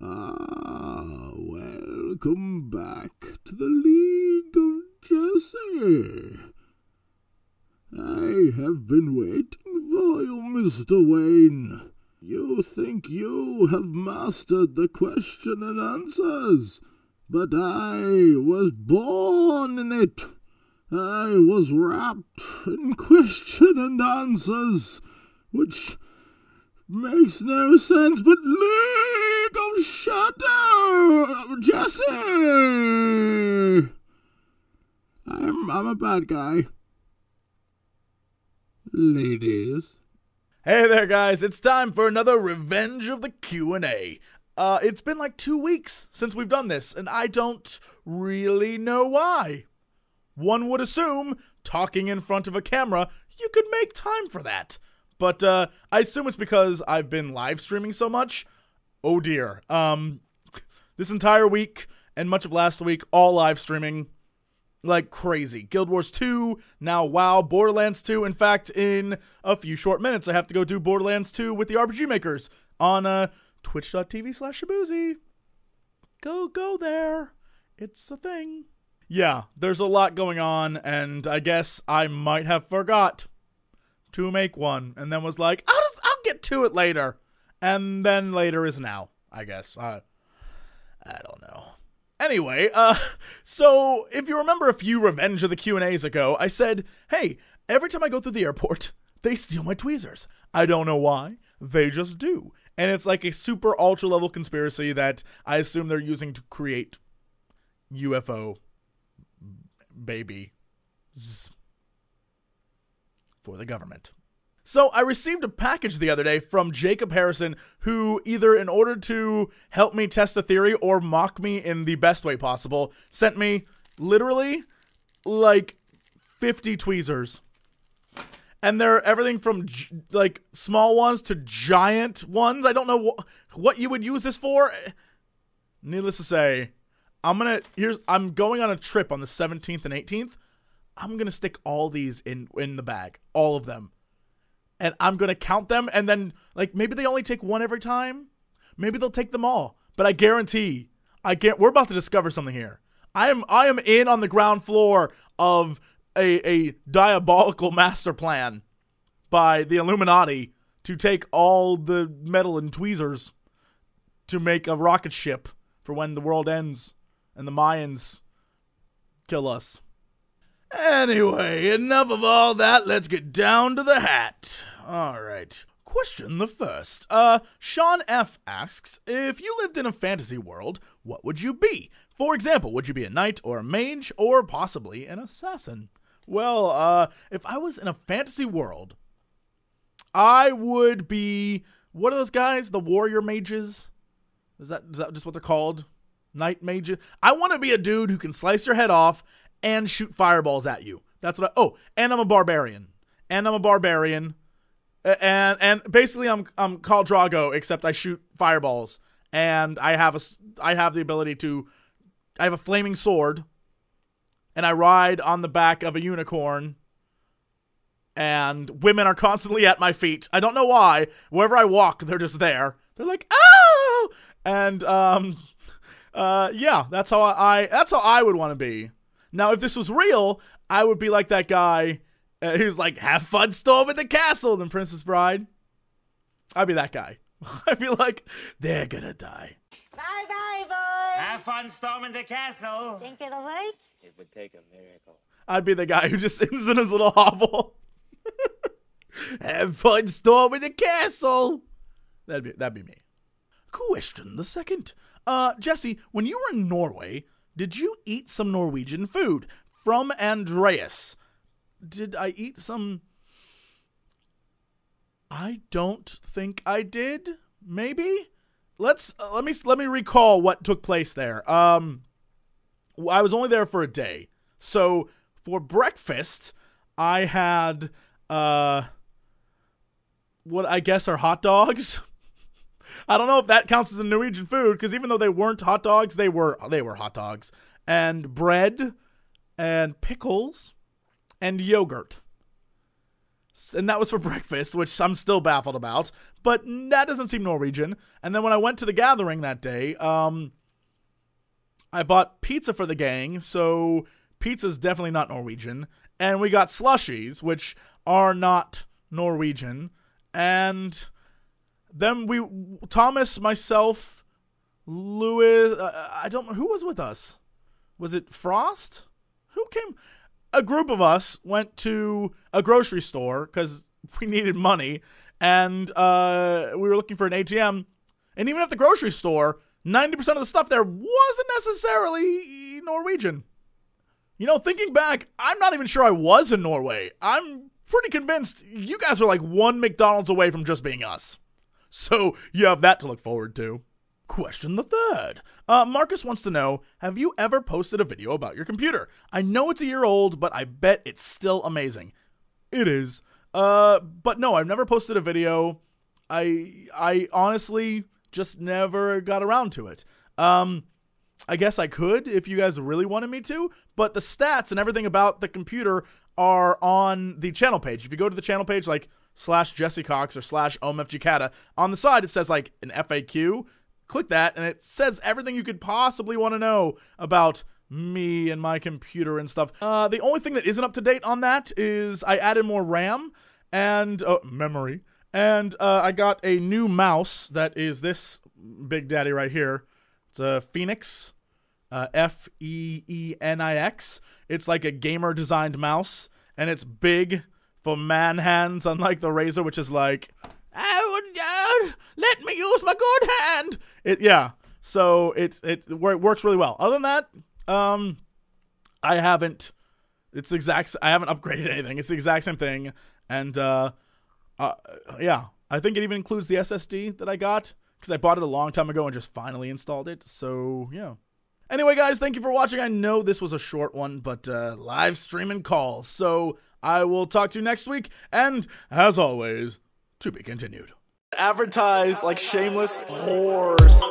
Welcome back to the League of Jesse. I have been waiting for you, Mr. Wayne. You think you have mastered the question and answers, but I was born in it. I was wrapped in question and answers, which makes no sense, but League of Shadow, Jesse! I'm a bad guy. Ladies. Hey there, guys. It's time for another Revenge of the Q&A. It's been like 2 weeks since we've done this, and I don't really know why. One would assume, talking in front of a camera, you could make time for that. But I assume it's because I've been live streaming so much. Oh dear. This entire week and much of last week, all live streaming like crazy. Guild Wars 2, now WoW, Borderlands 2. In fact, in a few short minutes, I have to go do Borderlands 2 with the RPG makers on twitch.tv/Shabuzi. Go there. It's a thing. Yeah, there's a lot going on, and I guess I might have forgot to make one, and then was like, I'll get to it later. And then later is now, I guess. I don't know. Anyway, so if you remember a few Revenge of the Q&As ago, I said, hey, every time I go through the airport, they steal my tweezers. I don't know why. They just do. And it's like a super ultra level conspiracy that I assume they're using to create UFO babies for the government. So I received a package the other day from Jacob Harrison, who either in order to help me test the theory or mock me in the best way possible, sent me literally like 50 tweezers. And they're everything from like small ones to giant ones. I don't know what you would use this for. Needless to say, I'm going on a trip on the 17th and 18th. I'm going to stick all these in the bag, all of them. And I'm going to count them, and then, like, maybe they only take one every time. Maybe they'll take them all. But I guarantee, we're about to discover something here. I am in on the ground floor of a diabolical master plan by the Illuminati to take all the metal and tweezers to make a rocket ship for when the world ends and the Mayans kill us. Anyway, enough of all that. Let's get down to the hat. All right. Question the first. Sean F. asks, if you lived in a fantasy world, what would you be? For example, would you be a knight or a mage or possibly an assassin? Well, if I was in a fantasy world, I would be, what are those guys? The warrior mages? Is that just what they're called? Knight mages? I want to be a dude who can slice your head off and shoot fireballs at you. That's what and I'm a barbarian. And basically I'm Khal Drogo, except I shoot fireballs. And I have the ability to, I have a flaming sword. And I ride on the back of a unicorn. And women are constantly at my feet. I don't know why. Wherever I walk, they're just there. They're like, oh! And, yeah, that's how I would want to be. Now, if this was real, I would be like that guy who's like, have fun storming the castle in Princess Bride. I'd be that guy. I'd be like, they're gonna die. Bye-bye, boys. Have fun storming the castle. Think it'll work? It would take a miracle. I'd be the guy who just sits in his little hovel. Have fun storming the castle. That'd be me. Question the second. Jesse, when you were in Norway, did you eat some Norwegian food? From Andreas. Did I eat some? I don't think I did. Maybe? Let me recall what took place there. I was only there for a day. So for breakfast, I had what I guess are hot dogs. I don't know if that counts as a Norwegian food, because even though they weren't hot dogs, they were hot dogs. And bread, and pickles, and yogurt. And that was for breakfast, which I'm still baffled about. But that doesn't seem Norwegian. And then when I went to the gathering that day, I bought pizza for the gang, so pizza's definitely not Norwegian. And we got slushies, which are not Norwegian. And then Thomas, myself, Louis, who was with us? Was it Frost? Who came? A group of us went to a grocery store because we needed money, and we were looking for an ATM. And even at the grocery store, 90% of the stuff there wasn't necessarily Norwegian. You know, thinking back, I'm not even sure I was in Norway. I'm pretty convinced you guys are like one McDonald's away from just being us. So you have that to look forward to. Question the third. Marcus wants to know, have you ever posted a video about your computer? I know it's a year old, but I bet it's still amazing. It is. But no, I've never posted a video. I honestly just never got around to it. I guess I could if you guys really wanted me to, but the stats and everything about the computer are on the channel page. If you go to the channel page, like /JesseCox or /OMFGCata, on the side it says like an FAQ. Click that, and it says everything you could possibly want to know about me and my computer and stuff. The only thing that isn't up to date on that is I added more RAM and memory, and I got a new mouse that is this big daddy right here. It's a Phoenix, Feenix. It's like a gamer-designed mouse, and it's big for man hands, unlike the Razer, which is like, oh, let me use my good hand. So it works really well. Other than that, I haven't upgraded anything. It's the exact same thing, and yeah, I think it even includes the SSD that I got because I bought it a long time ago and just finally installed it. So yeah. Anyway, guys, thank you for watching. I know this was a short one, but live streaming calls. So I will talk to you next week, and as always, to be continued. Advertise like shameless whores.